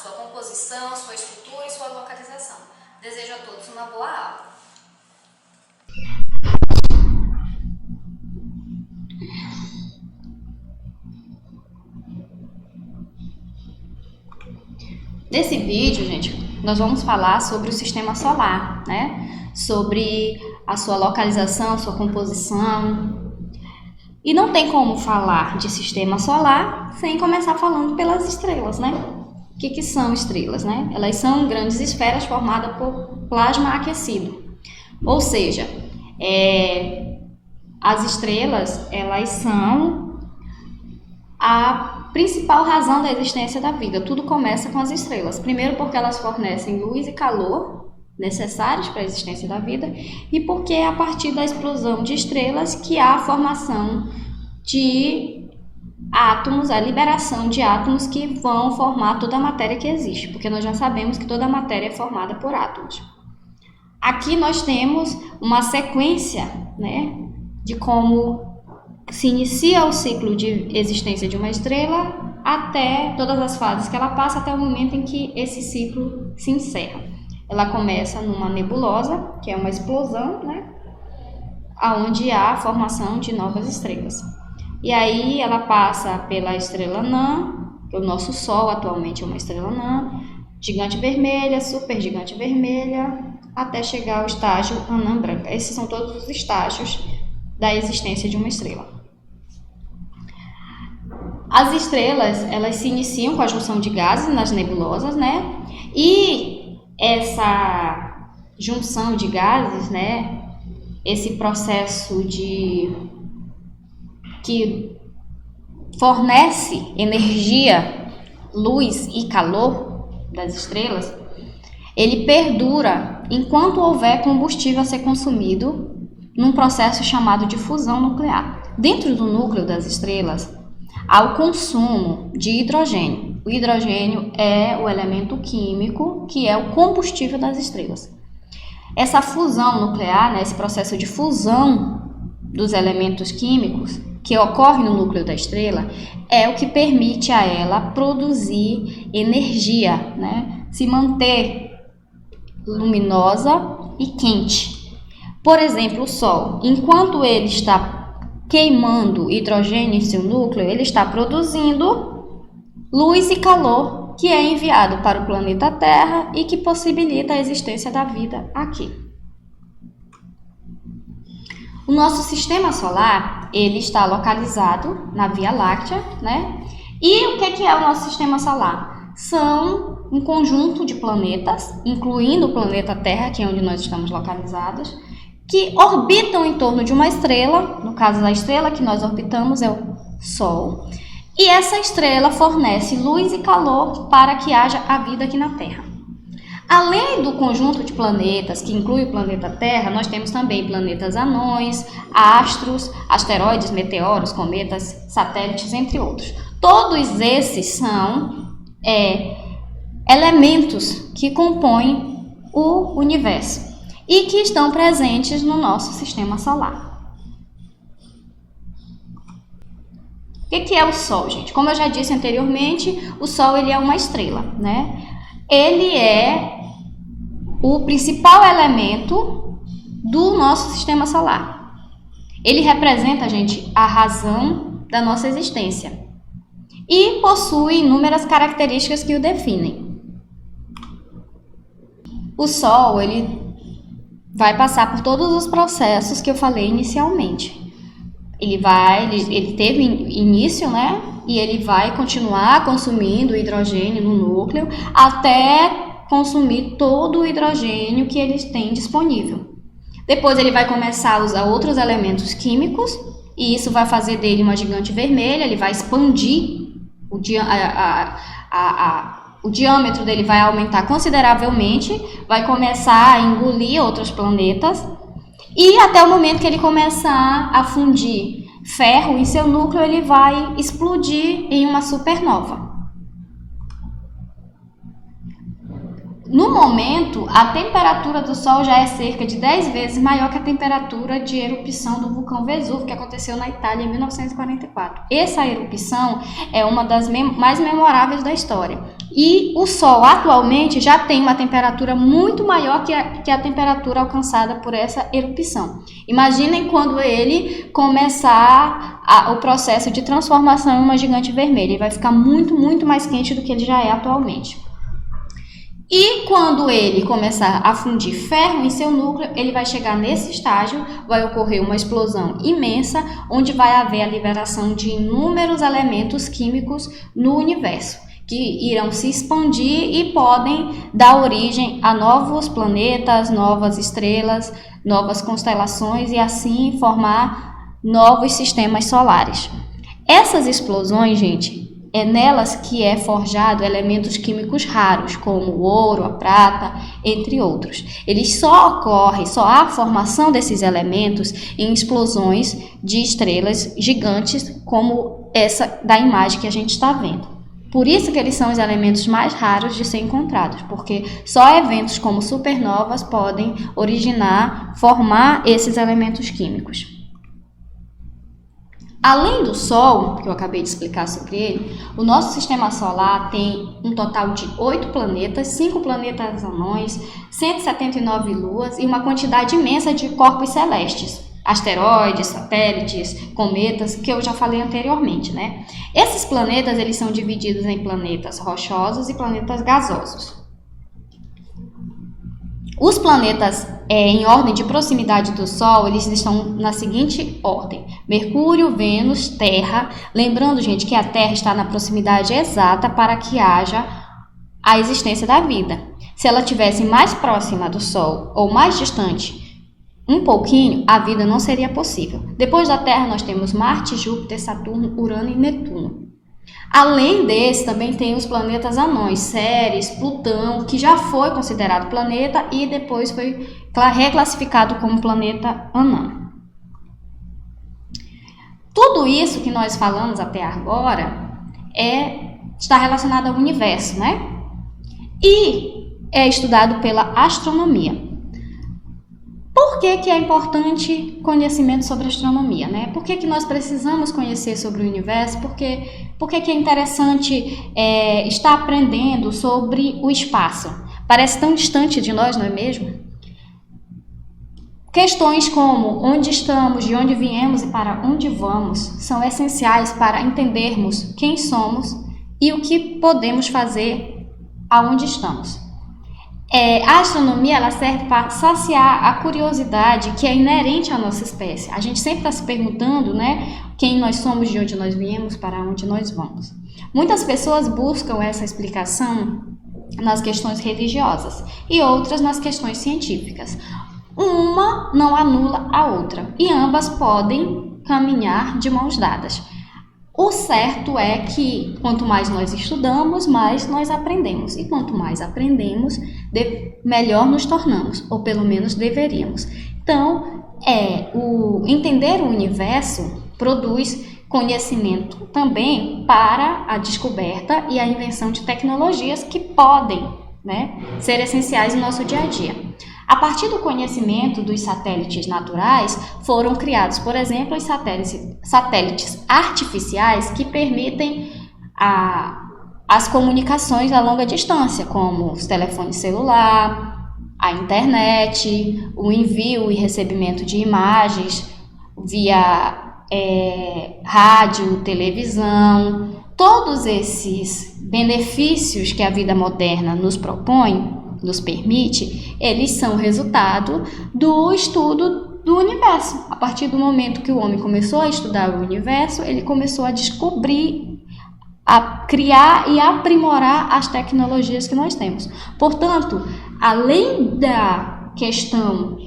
sua composição, sua estrutura e sua localização. Desejo a todos uma boa aula. Nesse vídeo, gente, nós vamos falar sobre o sistema solar, né? Sobre a sua localização, sua composição. E não tem como falar de sistema solar sem começar falando pelas estrelas, né? O que são estrelas, né? Elas são grandes esferas formadas por plasma aquecido. Ou seja, as estrelas, elas são a principal razão da existência da vida. Tudo começa com as estrelas. Primeiro porque elas fornecem luz e calor necessários para a existência da vida e porque é a partir da explosão de estrelas que há a formação de átomos, a liberação de átomos que vão formar toda a matéria que existe, porque nós já sabemos que toda a matéria é formada por átomos. Aqui nós temos uma sequência, né, de como se inicia o ciclo de existência de uma estrela até todas as fases que ela passa até o momento em que esse ciclo se encerra. Ela começa numa nebulosa, que é uma explosão, né, onde há a formação de novas estrelas. E aí ela passa pela estrela anã, que o nosso Sol atualmente é uma estrela anã, gigante vermelha, supergigante vermelha, até chegar ao estágio anã branca. Esses são todos os estágios da existência de uma estrela. As estrelas, elas se iniciam com a junção de gases nas nebulosas, né? E essa junção de gases, né? Esse processo que fornece energia, luz e calor das estrelas, ele perdura enquanto houver combustível a ser consumido num processo chamado de fusão nuclear. Dentro do núcleo das estrelas, há o consumo de hidrogênio. O hidrogênio é o elemento químico que é o combustível das estrelas. Essa fusão nuclear, né, esse processo de fusão dos elementos químicos que ocorre no núcleo da estrela, é o que permite a ela produzir energia, né, se manter luminosa e quente. Por exemplo, o Sol, enquanto ele está queimando hidrogênio em seu núcleo, ele está produzindo luz e calor que é enviado para o planeta Terra e que possibilita a existência da vida aqui. O nosso sistema solar, ele está localizado na Via Láctea, né? E o que é o nosso sistema solar? São um conjunto de planetas, incluindo o planeta Terra, que é onde nós estamos localizados, que orbitam em torno de uma estrela. No caso da estrela que nós orbitamos é o Sol, e essa estrela fornece luz e calor para que haja a vida aqui na Terra. Além do conjunto de planetas, que inclui o planeta Terra, nós temos também planetas anões, astros, asteroides, meteoros, cometas, satélites, entre outros. Todos esses são elementos que compõem o universo e que estão presentes no nosso sistema solar. O que é o Sol, gente? Como eu já disse anteriormente, o Sol ele é uma estrela, né? Ele é o principal elemento do nosso sistema solar. Ele representa, gente, a razão da nossa existência e possui inúmeras características que o definem. O Sol, ele vai passar por todos os processos que eu falei inicialmente. Ele teve início, né? E ele vai continuar consumindo hidrogênio no núcleo até consumir todo o hidrogênio que eles têm disponível. Depois ele vai começar a usar outros elementos químicos e isso vai fazer dele uma gigante vermelha. Ele vai expandir o diâmetro dele, vai aumentar consideravelmente, vai começar a engolir outros planetas e até o momento que ele começar a fundir ferro em seu núcleo, ele vai explodir em uma supernova. No momento, a temperatura do Sol já é cerca de 10 vezes maior que a temperatura de erupção do vulcão Vesúvio, que aconteceu na Itália em 1944. Essa erupção é uma das mais memoráveis da história. E o Sol atualmente já tem uma temperatura muito maior que a temperatura alcançada por essa erupção. Imaginem quando ele começar o processo de transformação em uma gigante vermelha. Ele vai ficar muito, muito mais quente do que ele já é atualmente. E quando ele começar a fundir ferro em seu núcleo, ele vai chegar nesse estágio, vai ocorrer uma explosão imensa, onde vai haver a liberação de inúmeros elementos químicos no universo, que irão se expandir e podem dar origem a novos planetas, novas estrelas, novas constelações e assim formar novos sistemas solares. Essas explosões, gente, é nelas que é forjado elementos químicos raros, como o ouro, a prata, entre outros. Eles só há a formação desses elementos em explosões de estrelas gigantes, como essa da imagem que a gente está vendo. Por isso que eles são os elementos mais raros de ser encontrados, porque só eventos como supernovas podem formar esses elementos químicos. Além do Sol, que eu acabei de explicar sobre ele, o nosso sistema solar tem um total de 8 planetas, 5 planetas anões, 179 luas e uma quantidade imensa de corpos celestes, asteroides, satélites, cometas, que eu já falei anteriormente, né? Esses planetas, eles são divididos em planetas rochosos e planetas gasosos. Os planetas em ordem de proximidade do Sol, eles estão na seguinte ordem: Mercúrio, Vênus, Terra. Lembrando, gente, que a Terra está na proximidade exata para que haja a existência da vida. Se ela estivesse mais próxima do Sol ou mais distante um pouquinho, a vida não seria possível. Depois da Terra, nós temos Marte, Júpiter, Saturno, Urano e Netuno. Além desse, também tem os planetas anões, Ceres, Plutão, que já foi considerado planeta e depois foi reclassificado como planeta anão. Tudo isso que nós falamos até agora está relacionado ao universo, né? E é estudado pela astronomia. Por que é importante conhecimento sobre astronomia, né? Por que nós precisamos conhecer sobre o universo? Por que é interessante estar aprendendo sobre o espaço? Parece tão distante de nós, não é mesmo? Questões como onde estamos, de onde viemos e para onde vamos são essenciais para entendermos quem somos e o que podemos fazer aonde estamos. A astronomia ela serve para saciar a curiosidade que é inerente à nossa espécie. A gente sempre está se perguntando, né, quem nós somos, de onde nós viemos, para onde nós vamos. Muitas pessoas buscam essa explicação nas questões religiosas e outras nas questões científicas. Uma não anula a outra e ambas podem caminhar de mãos dadas. O certo é que quanto mais nós estudamos, mais nós aprendemos. E quanto mais aprendemos, melhor nos tornamos, ou pelo menos deveríamos. Então, entender o universo produz conhecimento também para a descoberta e a invenção de tecnologias que podem, né, ser essenciais no nosso dia a dia. A partir do conhecimento dos satélites naturais, foram criados, por exemplo, os satélites artificiais que permitem as comunicações a longa distância, como os telefones celular, a internet, o envio e recebimento de imagens via rádio, televisão. Todos esses benefícios que a vida moderna nos permite, eles são resultado do estudo do universo. A partir do momento que o homem começou a estudar o universo, ele começou a descobrir, a criar e aprimorar as tecnologias que nós temos. Portanto, além da questão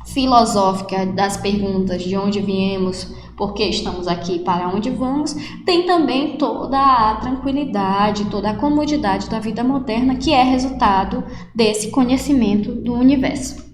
filosófica das perguntas de onde viemos, por que estamos aqui, para onde vamos, tem também toda a tranquilidade, toda a comodidade da vida moderna que é resultado desse conhecimento do universo.